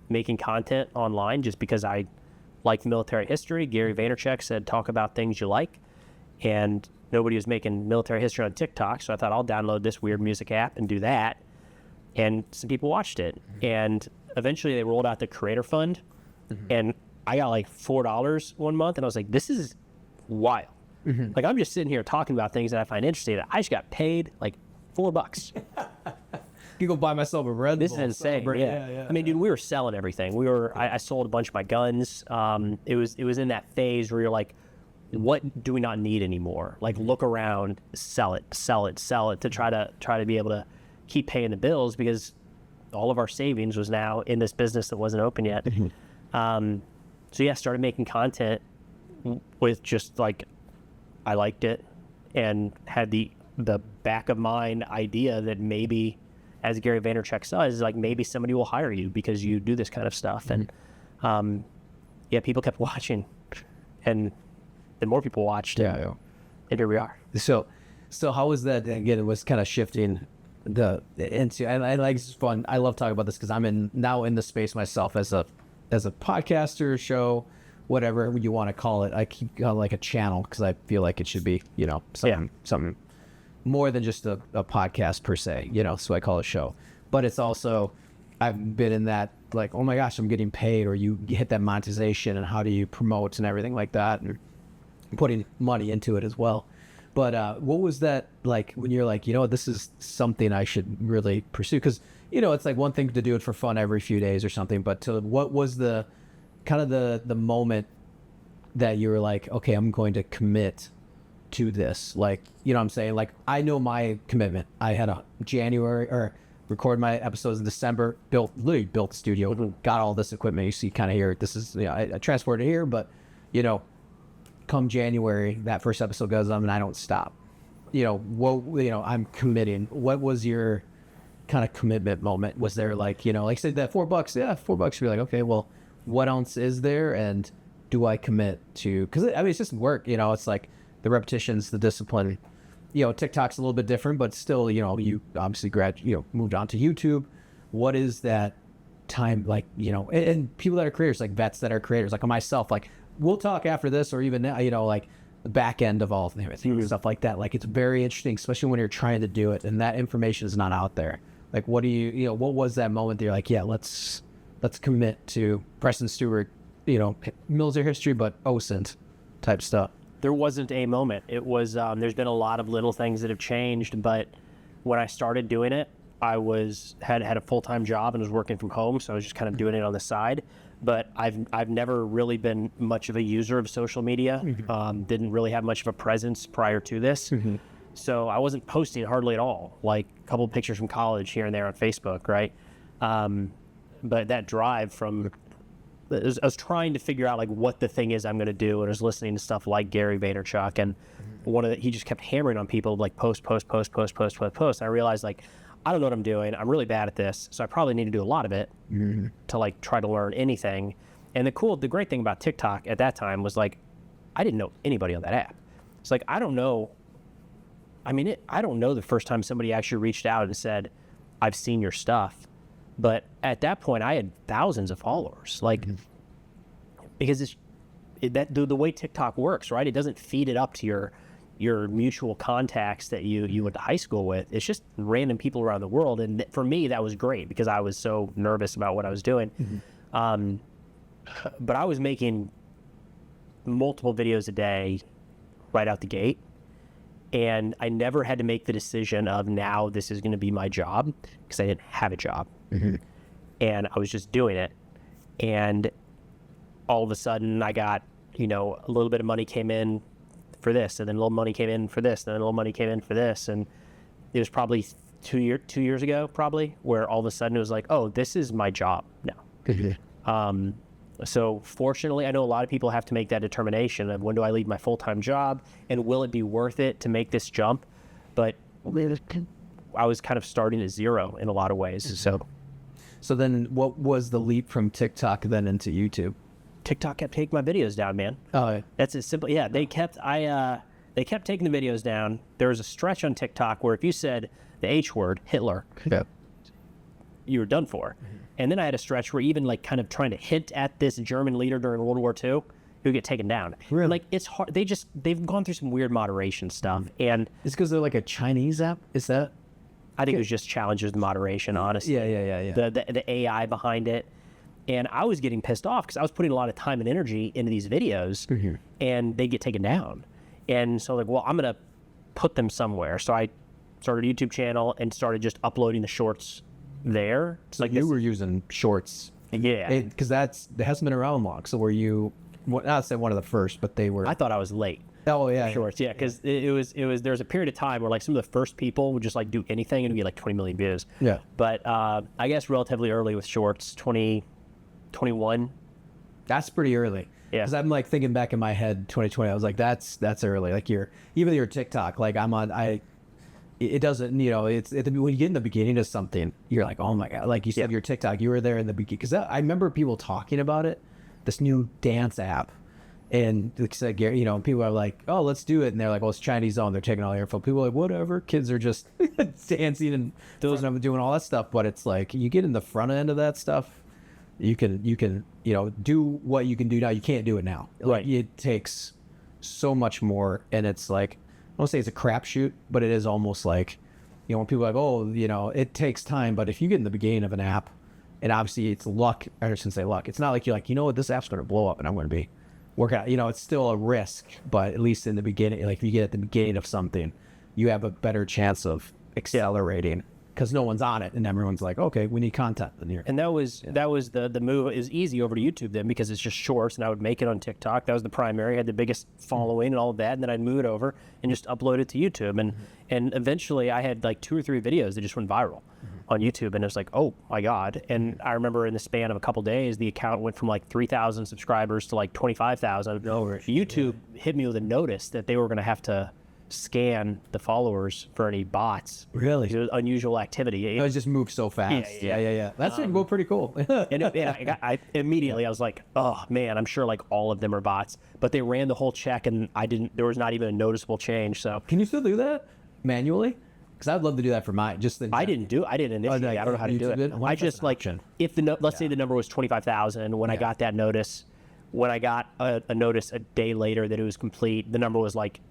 making content online just because I liked military history. Gary Vaynerchuk said, talk about things you like. And nobody was making military history on TikTok. So I thought I'll download this weird music app and do that. And some people watched it. And eventually they rolled out the Creator Fund. And I got like $4 one month. And I was like, this is wild. Like, I'm just sitting here talking about things that I find interesting. I just got paid like $4. You go buy myself a Red Bull. This is insane. Yeah. I mean, dude, we were selling everything. I sold a bunch of my guns. It was in that phase where you're like, what do we not need anymore? Like, look around, sell it to try to be able to keep paying the bills, because all of our savings was now in this business that wasn't open yet. So yeah, started making content with just like, I liked it and had the back of mind idea that maybe, as Gary Vaynerchuk says, like, maybe somebody will hire you because you do this kind of stuff. And yeah, people kept watching, and then more people watched. And here we are. So how was that? Again, it was kind of shifting into, and I like, it's fun. I love talking about this because I'm now in the space myself as a podcaster, show, whatever you want to call it. I keep like a channel because I feel like it should be, something more than just a podcast per se, so I call it a show. But it's also, I've been in that, like, oh my gosh, I'm getting paid, or you hit that monetization, and how do you promote and everything like that, and putting money into it as well. But what was that like when you're like, this is something I should really pursue? Because, it's like one thing to do it for fun every few days or something, but what was the kind of the moment that you were like, okay, I'm going to commit to this? Like, what I'm saying? Like, I know my commitment. I had a January, or record my episodes in December, literally built the studio, got all this equipment. You see kind of here, this is, I transported it here, but, come January, that first episode goes on and I don't stop. I'm committing. What was your kind of commitment moment? Was there like, like I said, that $4, yeah, $4, you're like, okay, well, what else is there? And do I commit to, because I mean, it's just work, it's like the repetitions, the discipline. TikTok's a little bit different, but still, you obviously moved on to YouTube. What is that time like, and people that are creators, like vets that are creators, like myself, like, we'll talk after this, or even now, like the back end of all everything, stuff like that. Like, it's very interesting, especially when you're trying to do it and that information is not out there. Like, what do you, what was that moment that you're like, yeah, let's commit to Preston Stewart, military history, but OSINT type stuff? There wasn't a moment. It was, there's been a lot of little things that have changed, but when I started doing it, I had a full-time job and was working from home, so I was just kind of doing it on the side. But I've never really been much of a user of social media. Didn't really have much of a presence prior to this. So I wasn't posting hardly at all, like a couple of pictures from college here and there on Facebook, right? But that drive from, I was trying to figure out like what the thing is I'm going to do, and I was listening to stuff like Gary Vaynerchuk, and he just kept hammering on people like post. And I realized, like, I don't know what I'm doing. I'm really bad at this, so I probably need to do a lot of it to like try to learn anything. And the great thing about TikTok at that time was, like, I didn't know anybody on that app. It's like, I don't know the first time somebody actually reached out and said, I've seen your stuff. But at that point, I had thousands of followers, like, because the way TikTok works, right? It doesn't feed it up to your mutual contacts that you went to high school with. It's just random people around the world. And for me, that was great because I was so nervous about what I was doing. But I was making multiple videos a day right out the gate. And I never had to make the decision of, now this is going to be my job, because I didn't have a job. And I was just doing it. And all of a sudden I got, a little bit of money came in for this, and then a little money came in for this, and then a little money came in for this. And it was probably 2 years ago, where all of a sudden it was like, oh, this is my job now. So fortunately, I know a lot of people have to make that determination of, when do I leave my full-time job, and will it be worth it to make this jump? But I was kind of starting at zero in a lot of ways. So then what was the leap from TikTok then into YouTube? TikTok kept taking my videos down, man. Oh, yeah. That's as simple. Yeah, they kept taking the videos down. There was a stretch on TikTok where if you said the H word, Hitler, were done for. And then I had a stretch where even like kind of trying to hint at this German leader during World War II, he would get taken down. Really? Like it's hard. They've gone through some weird moderation stuff, and It's because they're like a Chinese app. Is that? I think it was just challenges the moderation, honestly. Yeah. The AI behind it. And I was getting pissed off because I was putting a lot of time and energy into these videos, and they get taken down. And so like, well, I'm going to put them somewhere. So I started a YouTube channel and started just uploading the shorts there. It's like You were using shorts. yeah. Because that hasn't been around long. So were you, not say one of the first, but they were. I thought I was late. Oh, yeah. Shorts, yeah, because it was there was a period of time where like some of the first people would just like do anything and it'd get like 20 million views. Yeah. But I guess relatively early with shorts, 2021. That's pretty early. Yeah. Because I'm like thinking back in my head, 2020, I was like, that's early. Like even your TikTok, like it doesn't, when you get in the beginning of something, you're like, oh my God. Like you said, your TikTok, you were there in the beginning. Because I remember people talking about it, this new dance app. And like said, people are like, oh, let's do it. And they're like, well, it's Chinese zone. They're taking all the info. People are like, whatever. Kids are just dancing and doing all that stuff. But it's like, you get in the front end of that stuff, you can do what you can do now. You can't do it now. Right. It takes so much more. And it's like, I don't say it's a crapshoot, but it is almost like, when people are like, oh, it takes time. But if you get in the beginning of an app, and obviously it's luck, I shouldn't say luck. It's not like you're like, what, this app's going to blow up and I'm going to be work out. It's still a risk, but at least in the beginning, like if you get at the beginning of something, you have a better chance of accelerating because no one's on it and everyone's like, okay, we need content in here. And that was the move. Is easy over to YouTube then because it's just shorts, and I would make it on TikTok. That was the primary. I had the biggest following and all of that, and then I'd move it over and just upload it to YouTube. And eventually I had like 2 or 3 videos that just went viral on YouTube, and it was like, oh my God. And I remember in the span of a couple days, the account went from like 3,000 subscribers to like 25,000. YouTube hit me with a notice that they were going to have to scan the followers for any bots. Really? It was unusual activity. It was just moved so fast. Yeah. That's pretty cool. And I immediately I was like, oh man, I'm sure like all of them are bots. But they ran the whole check, and there was not even a noticeable change. So Can you still do that manually? Because I'd love to do that for mine. I didn't initially. I don't know how to do it. I just like if let's say the number was 25,000 when I got that notice. When I got a notice a day later that it was complete, the number was like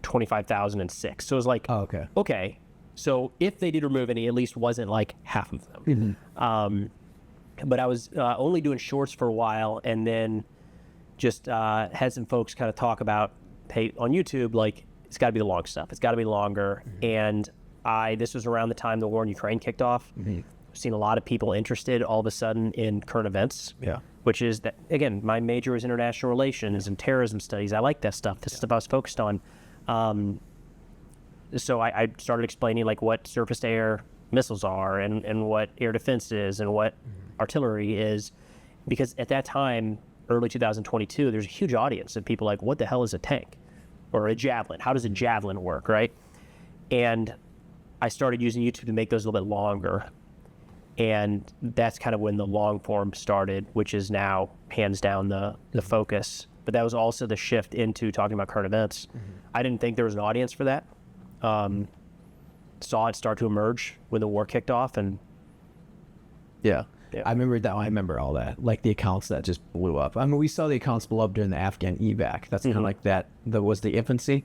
25,006. So it was like, oh, okay. Okay. So if they did remove any, at least wasn't like half of them. But I was only doing shorts for a while, and then just had some folks kind of talk about, hey, on YouTube, like it's got to be the long stuff. It's got to be longer. And this was around the time the war in Ukraine kicked off. I've seen a lot of people interested all of a sudden in current events. Yeah. Which is that, again, my major is international relations and terrorism studies. I like that stuff. This stuff I was focused on. So I started explaining like what surface-to-air missiles are and what air defense is and what artillery is, because at that time, early 2022, there's a huge audience of people like, what the hell is a tank or a javelin? How does a javelin work, right? And I started using YouTube to make those a little bit longer, and that's kind of when the long form started, which is now hands down the focus. But that was also the shift into talking about current events. I didn't think there was an audience for that. Saw it start to emerge when the war kicked off, and yeah. I remember that. I remember all that, like the accounts that just blew up. I mean, we saw the accounts blow up during the Afghan evac. That's kind of like that. That was the infancy,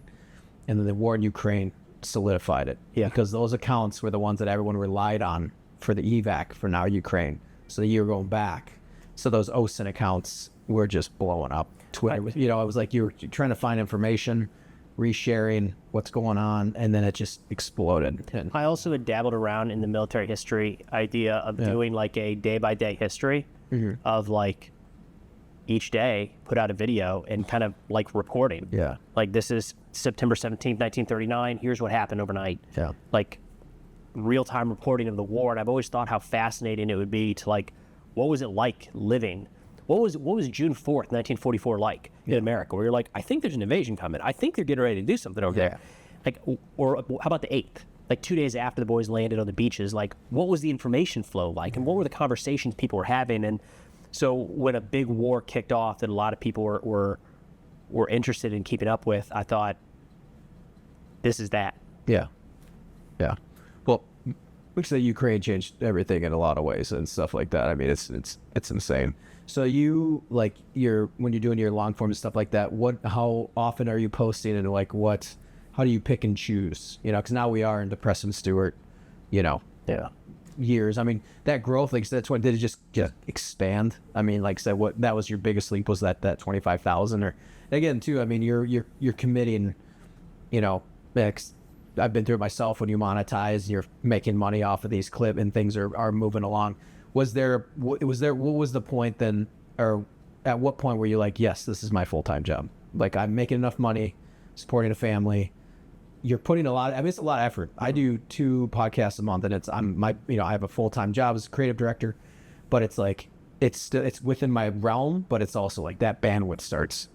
and then the war in Ukraine solidified it. Yeah, because those accounts were the ones that everyone relied on for the evac for now Ukraine. So the year going back, so those OSINT accounts were just blowing up. Twitter, it was like you were trying to find information, resharing what's going on, and then it just exploded. I also had dabbled around in the military history idea of doing like a day-by-day history of like each day, put out a video and kind of like reporting. Yeah. Like this is September 17th, 1939. Here's what happened overnight. Yeah. Like real-time reporting of the war. And I've always thought how fascinating it would be to like, what was it like living? What was June 4th, 1944 like in America? Where you're like, I think there's an invasion coming. I think they're getting ready to do something over there. Like, or how about the 8th? Like 2 days after the boys landed on the beaches, like what was the information flow like? And what were the conversations people were having? And so when a big war kicked off that a lot of people were interested in keeping up with, I thought, this is that. Yeah. Yeah. Well, Which the Ukraine changed everything in a lot of ways and stuff like that. I mean, it's insane. So you like when you're doing your long form and stuff like that, how often are you posting, and like how do you pick and choose? You know, because now we are into Preston Stewart, you know, years. I mean, that growth, like that's what did it just expand? I mean, like I said, what that was your biggest leap was that 25,000, or again too. I mean, you're committing, you know, I've been through it myself. When you monetize, you're making money off of these clips and things are moving along. What was the point then, or at what point were you like, yes, this is my full-time job? Like, I'm making enough money, supporting a family. You're putting it's a lot of effort. I do 2 podcasts a month, and I have a full-time job as a creative director, but it's like, it's within my realm, but it's also like that bandwidth starts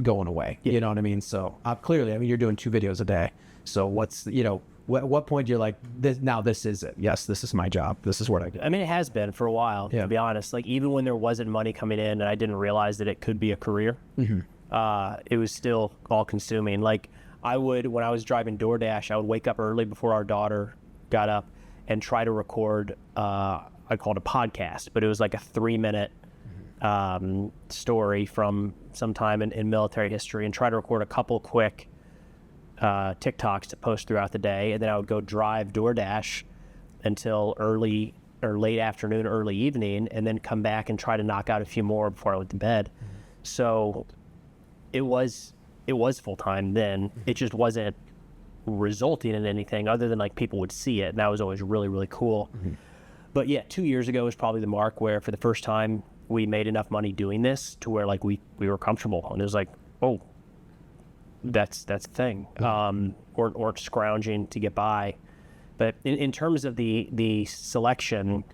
going away. You know what I mean? So clearly, I mean, you're doing 2 videos a day. So what's, you know, what point you're like, this is it. Yes, this is my job. This is what I do. I mean, it has been for a while, to be honest. Like, even when there wasn't money coming in and I didn't realize that it could be a career, it was still all consuming. Like, when I was driving DoorDash, I would wake up early before our daughter got up and try to record, I called it a podcast, but it was like a 3-minute story from some time in military history, and try to record a couple quick TikToks to post throughout the day. And then I would go drive DoorDash until early or late afternoon, early evening, and then come back and try to knock out a few more before I went to bed. So it was full-time then. It just wasn't resulting in anything other than like people would see it, and that was always really, really cool. But yeah, 2 years ago was probably the mark where for the first time we made enough money doing this to where like we were comfortable, and it was like, oh, that's the thing, or scrounging to get by. But in terms of the selection,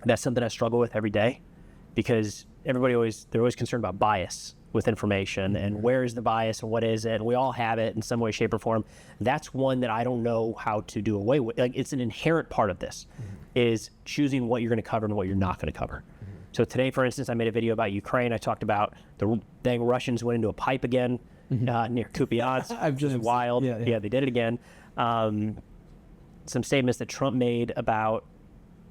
that's something I struggle with every day, because they're always concerned about bias with information, and where is the bias and what is it, and we all have it in some way, shape, or form. That's one that I don't know how to do away with. Like, it's an inherent part of this, is choosing what you're going to cover and what you're not going to cover. So today, for instance, I made a video about Ukraine. I talked about the dang Russians went into a pipe again near Kupiansk. I'm just wild. Yeah, they did it again. Some statements that Trump made about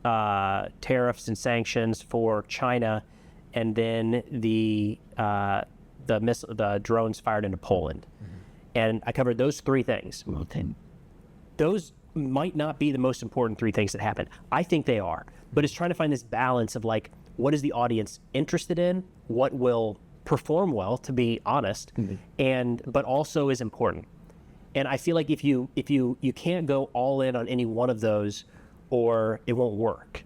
tariffs and sanctions for China, and then the drones fired into Poland. And I covered those 3 things. Those might not be the most important 3 things that happened. I think they are, but it's trying to find this balance of like, what is the audience interested in, what will perform well, to be honest, but also is important. And I feel like if you can't go all in on any one of those, or it won't work.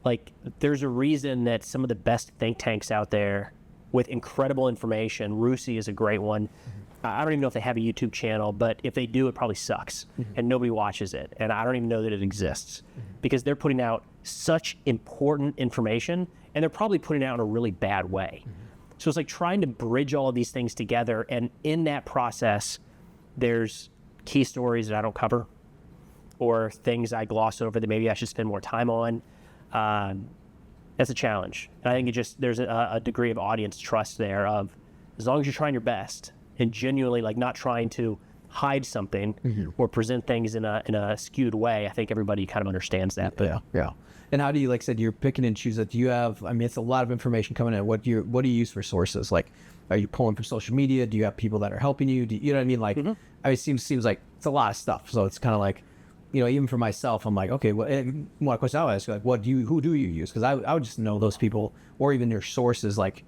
Like, there's a reason that some of the best think tanks out there with incredible information, Rusi is a great one. I don't even know if they have a YouTube channel, but if they do, it probably sucks and nobody watches it. And I don't even know that it exists, because they're putting out such important information, and they're probably putting it out in a really bad way. So it's like trying to bridge all of these things together. And in that process, there's key stories that I don't cover, or things I gloss over that maybe I should spend more time on. That's a challenge. And I think there's a degree of audience trust there of, as long as you're trying your best and genuinely like not trying to hide something or present things in a skewed way, I think everybody kind of understands that. But yeah. And how do you, like I said, you're picking and choosing? Do you have, I mean, it's a lot of information coming in. What do you use for sources? Like, are you pulling from social media? Do you have people that are helping you? You know what I mean? Like, I mean, it seems like it's a lot of stuff. So it's kind of like, you know, even for myself, I'm like, okay, well, one question I'll ask you, like, who do you use? Because I would just know those people, or even your sources, like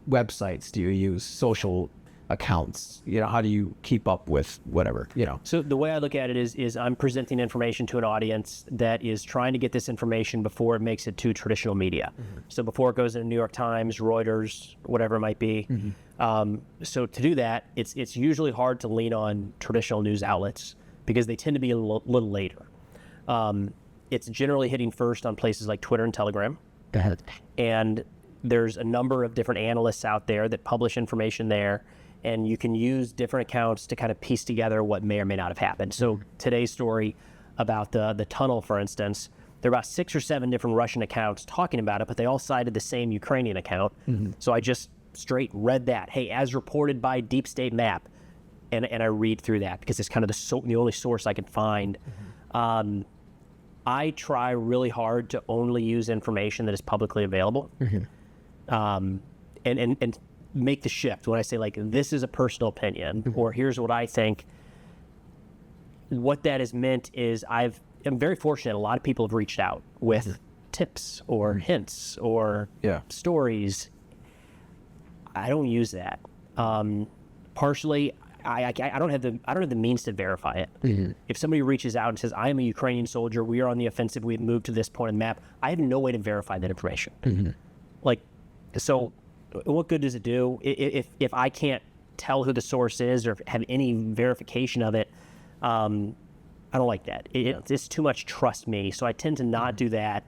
websites. Do you use social accounts? You know, how do you keep up with whatever, you know? So the way I look at it is I'm presenting information to an audience that is trying to get this information before it makes it to traditional media. So before it goes into New York Times, Reuters, whatever it might be. So to do that, it's usually hard to lean on traditional news outlets, because they tend to be a little later. It's generally hitting first on places like Twitter and Telegram. And there's a number of different analysts out there that publish information there, and you can use different accounts to kind of piece together what may or may not have happened. So today's story about the tunnel, for instance, there are about 6 or 7 different Russian accounts talking about it, but they all cited the same Ukrainian account. So I just straight read that. Hey, as reported by Deep State Map. And I read through that, because it's kind of the only source I can find. I try really hard to only use information that is publicly available, and make the shift when I say, like, this is a personal opinion, or here's what I think. What that has meant is I'm very fortunate. A lot of people have reached out with tips or hints or stories. I don't use that. Partially, I don't have the means to verify it. If somebody reaches out and says, I am a Ukrainian soldier, we are on the offensive, we've moved to this point on the map, I have no way to verify that information. Like, so what good does it do if I can't tell who the source is or have any verification of it? I don't like that. It's too much trust me, so I tend to not do that.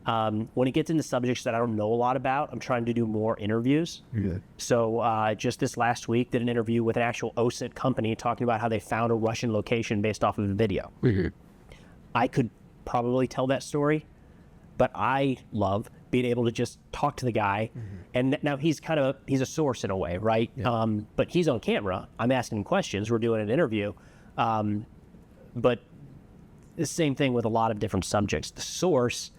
When it gets into subjects that I don't know a lot about, I'm trying to do more interviews. So just this last week, did an interview with an actual OSINT company talking about how they found a Russian location based off of a video. I could probably tell that story, but I love being able to just talk to the guy. And now he's a source in a way, right? But he's on camera. I'm asking him questions. We're doing an interview. But the same thing with a lot of different subjects. The source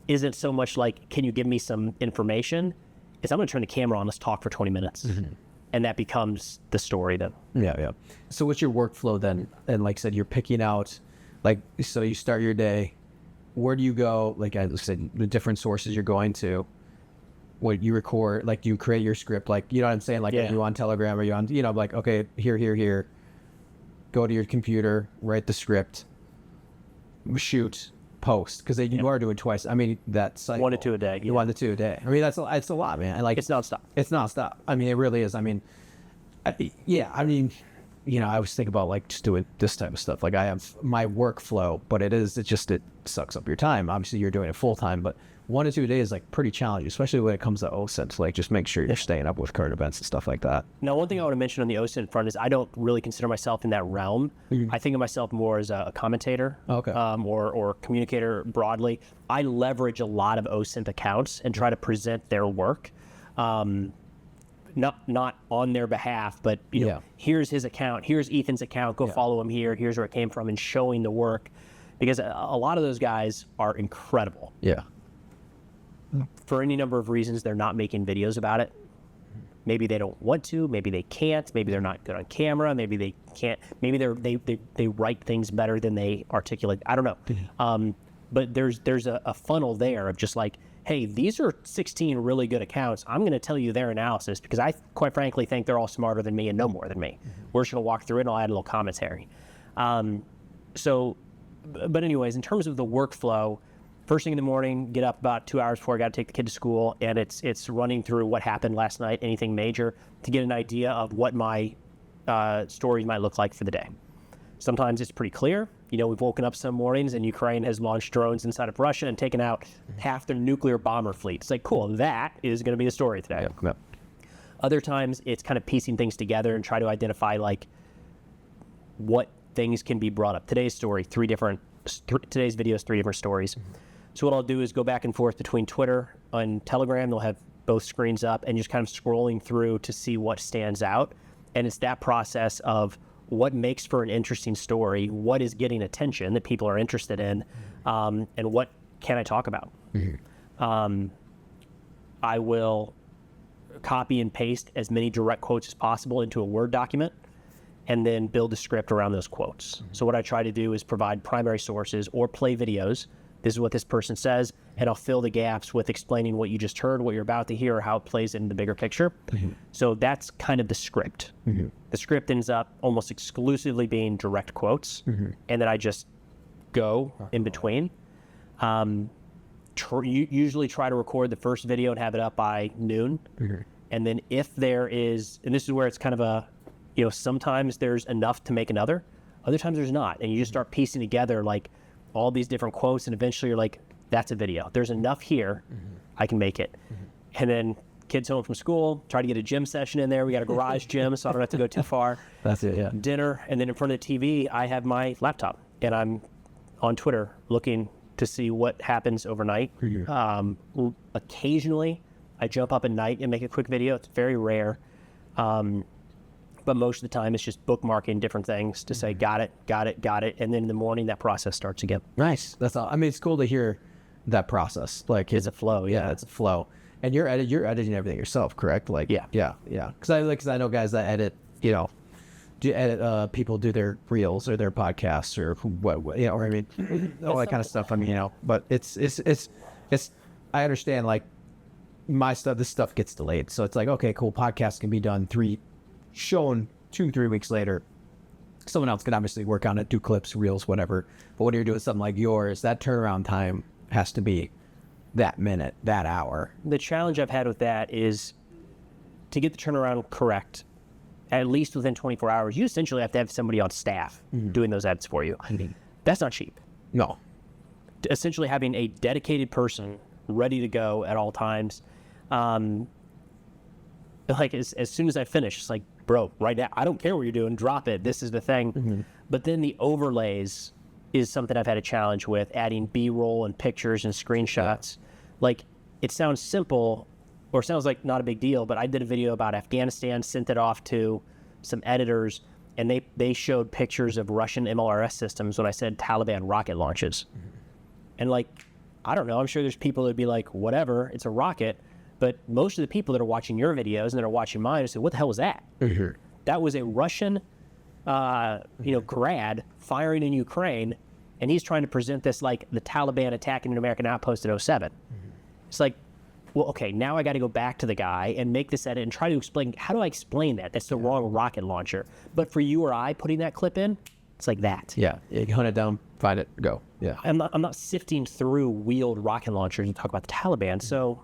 isn't so much like, can you give me some information? It's, I'm going to turn the camera on, let's talk for 20 minutes. And that becomes the story then. So what's your workflow then? And like I said, you're picking out, like, so you start your day. Where do you go? Like I said, the different sources you're going to. What you record, like, do you create your script? Like, you know what I'm saying? Like, are you on Telegram, or you on, you know, like, okay, here. Go to your computer, write the script, shoot, post, because you are doing twice. I mean, that's like 1 to 2 a day. 1 to 2 a day. I mean, it's a lot, man. Like, it's nonstop. It's nonstop. I mean, it really is. I mean, I mean, you know, I always think about, like, just doing this type of stuff. Like, I have my workflow, but it sucks up your time. Obviously, you're doing it full time, but 1 to 2 days is, like, pretty challenging, especially when it comes to OSINT. Like, just make sure you're staying up with current events and stuff like that. Now, one thing I want to mention on the OSINT front is I don't really consider myself in that realm. I think of myself more as a commentator, or communicator broadly. I leverage a lot of OSINT accounts and try to present their work. Not on their behalf, but you know, here's his account, here's Ethan's account, go follow him here, here's where it came from, and showing the work, because a lot of those guys are incredible. For any number of reasons, they're not making videos about it. Maybe they don't want to, maybe they can't, maybe they're not good on camera, maybe they can't, maybe they write things better than they articulate. I don't know. But there's a funnel there of just like, hey, these are 16 really good accounts. I'm going to tell you their analysis because I quite frankly think they're all smarter than me and know more than me. We're just going to walk through it and I'll add a little commentary. But anyways, in terms of the workflow, first thing in the morning, get up about 2 hours before I got to take the kid to school, and it's running through what happened last night, anything major, to get an idea of what my stories might look like for the day. Sometimes it's pretty clear. You know, we've woken up some mornings and Ukraine has launched drones inside of Russia and taken out half their nuclear bomber fleet. It's like, cool, that is going to be the story today. Other times it's kind of piecing things together and try to identify like what things can be brought up. Today's video is 3 different stories. So what I'll do is go back and forth between Twitter and Telegram. They'll have both screens up and just kind of scrolling through to see what stands out. And it's that process of what makes for an interesting story, what is getting attention that people are interested in, and what can I talk about. I will copy and paste as many direct quotes as possible into a Word document and then build a script around those quotes. So what I try to do is provide primary sources or play videos. This is what this person says, and I'll fill the gaps with explaining what you just heard, what you're about to hear, or how it plays in the bigger picture. So that's kind of the script. The script ends up almost exclusively being direct quotes, and then I just go in between. Usually try to record the first video and have it up by noon. And then if there is, and this is where it's kind of a, you know, sometimes there's enough to make another, other times there's not. And you just start piecing together like all these different quotes, and eventually you're like, that's a video. There's enough here, I can make it. And then kids home from school, try to get a gym session in there. We got a garage gym, so I don't have to go too far. That's it, yeah. Dinner, and then in front of the TV, I have my laptop, and I'm on Twitter looking to see what happens overnight. Occasionally, I jump up at night and make a quick video. It's very rare. But most of the time, it's just bookmarking different things to say, got it. And then in the morning, that process starts again. Nice. That's all. I mean, it's cool to hear that process. Like, It's a flow, yeah. it's a flow. And you're editing everything yourself, correct? Like, Yeah. yeah. Because I know guys that edit, people do their reels or their podcasts or what, or I mean, all that kind of stuff. I mean, but it's I understand, like, this stuff gets delayed. So it's like, okay, cool. Podcast can be done shown 2-3 weeks later. Someone else can obviously work on it, do clips, reels, whatever. But when you're doing something like yours, that turnaround time has to be that minute, that hour. The challenge I've had with that is to get the turnaround correct, at least within 24 hours, you essentially have to have somebody on staff doing those edits for you. That's not cheap. No. Essentially having a dedicated person ready to go at all times. Like as soon as I finish, it's like, bro, right now, I don't care what you're doing, drop it. This is the thing. But then the overlays is something I've had a challenge with, adding B-roll and pictures and screenshots. Like, it sounds simple or sounds like not a big deal, but I did a video about Afghanistan, sent it off to some editors, and they showed pictures of Russian MLRS systems when I said Taliban rocket launches. And like, I don't know, I'm sure there's people that'd be like, whatever, it's a rocket. But most of the people that are watching your videos and that are watching mine say, what the hell was that? That was a Russian, grad firing in Ukraine, and he's trying to present this like the Taliban attacking an American outpost at 07. It's like, well, okay, now I got to go back to the guy and make this edit and try to explain, how do I explain that? That's the wrong rocket launcher. But for you or I putting that clip in, it's like that. Yeah, you hunt it down, find it, go. Yeah. I'm not sifting through wheeled rocket launchers and talk about the Taliban. So,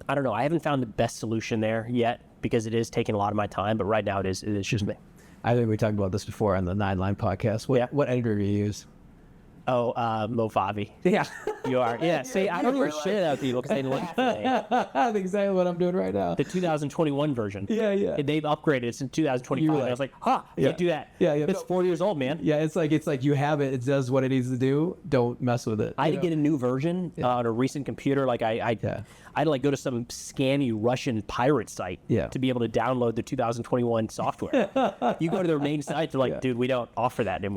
I don't know. I haven't found the best solution there yet because it is taking a lot of my time. But right now, it is just me. I think we talked about this before on the 9 Line podcast. What editor do you use? Oh, Movavi. Yeah. You are. Yeah. See, I don't really share that with people because they laugh at me. That's exactly what I'm doing right now. The 2021 version. Yeah. They've upgraded it since 2025. Like, I was like, can't do that. Yeah. It's 4 years old, man. Yeah, it's like you have it. It does what it needs to do. Don't mess with it. I had to get a new version on a recent computer. Like I had to like go to some scammy Russian pirate site to be able to download the 2021 software. You go to their main site, they're like, dude, we don't offer that anymore.